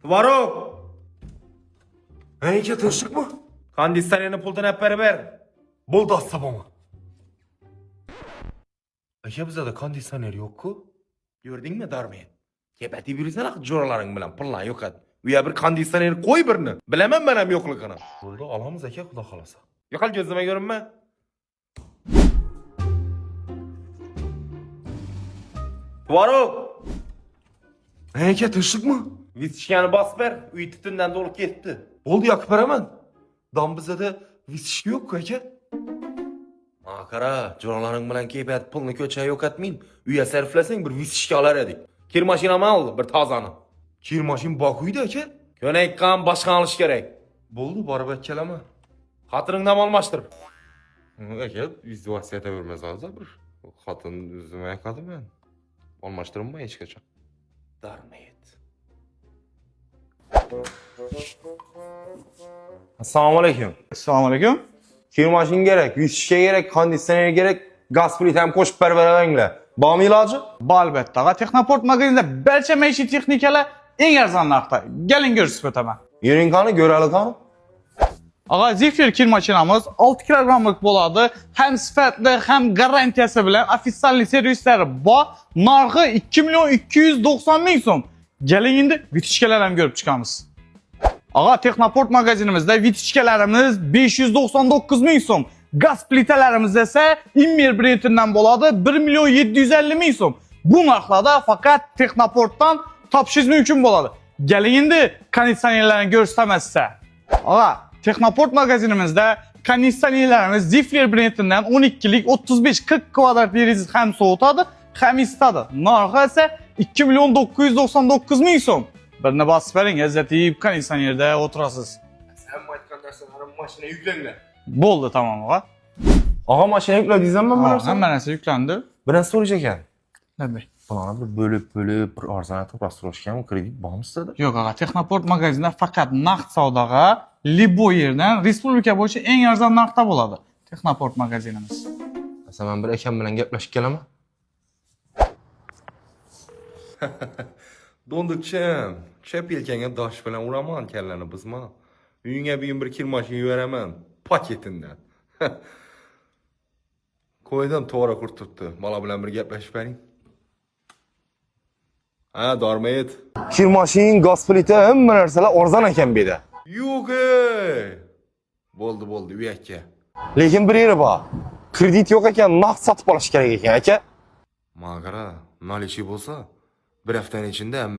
Tvarok! Aka tinchlikmi? Konditsionerni puldan hep beraber. Bo'ldi asabama. Aka bizda konditsioner yo'q-ku. Gördün mü Darmen? Kepetip yürüsene joraların bilen pullan yok et. Uya bir konditsioner koy birini. Bilemem ben hem yokluğunu. Bo'ldi, olamiz aka, xudo xolasa. Yokal gözüme görünme. Tvarok! Aka tinchlikmi? Vitişkanı bas ver. Uy tütünden dolup gitti. Bo'ldi, yoqib beraman. Dam bizda visishka yo'q-ku aka. Makara, joraların bilen kepet pulunu köçe yok etmeyin. Uya serflesen bir vitişka alar edik. Kir maşinamı al bir tazanı. Kir mashin bak uyda aka. Könek kan başkan alış gerek. Bo'ldi, borib kelama. Hatırından almaştır. Aka, yüzde vasiyete vermez hozir bir. Xotin o'zim ayqadi men. Almashtirma hech qachon. Darmayet. Assalomu alaykum. Assalomu alaykum. Kir maşin gerek, vitişka gerek, konditsioner gerek, gaz plita ham qo'shib beribinglar. Bormi iloji? Albatta, ağa Texnoport magazinida barcha maishiy texnikalar eng arzon narxda. Keling ko'rsatib o'taman. Yuring qani, ko'raylik qani. Ağa Zephyr kir mashinamiz 6 kilogramlik bo'ladi. Ham sifatli, ham garantiyasi bilan ofitsial servislari bor. Narxi 2 million 290 ming so'm. Keling endi vitishkalar ham ko'rib chiqamiz. Ağa Texnoport magazinimizda vitishkalarimiz 599 ming so'm. Gaz plitalarimiz esa Immer brendidan bo'ladi 1 million 750 ming so'm. Bu narxlarda faqat Texnoportdan topishingiz mumkin bo'ladi. Keling endi konditsionerlarni ko'rsataman sizga. Ağa Texnoport magazinimizda konditsionerlarimiz Zephyr brendidan 12lik 35-40 kvadrat deriz ham sovutadi, ham isitadi. Narxi esa 2 million 999 ming so'm. Birini bosib bering, izzat yeb konditsionerda o'tirasiz. Sen bu aytgan narsalarini mashinaya yuklanglar. Bo'ldi, tamom ağa. Ağa mashina yukladingizmi bu narsani? Hamma narsa yuklandi. Bir narsa so'raycha ekan. Nima? Bularni bir bo'lib bir arzonatib rastroshgan kredit bormi sizda? Yo'q ağa, Texnoport magazinida faqat naqd savdoga Libo yerdan respublika bo'yicha eng arzon narxda bo'ladi. Texnoport magazinimiz. Asa men bir akam bilan gaplashib kelaman. Dondukchim, chap yelkanga dosh bilan uraman kallani bizma. Uyingga buyum bir kir mashina yubaraman paketindan. Qo'ydim to'g'ri qurtibdi. Bola bilan bir gaplashib bering. Ha, Darmayet. Kir mashin, gaz plita, hamma narsalar arzon ekan bu yerda. Yo'q. Bo'ldi, uy aka. Lekin bir yeri bor. Kredit yo'q ekan, naqd sotib olish kerak ekan aka. Mag'ara, nolichi bo'lsa, bir haftaning ichida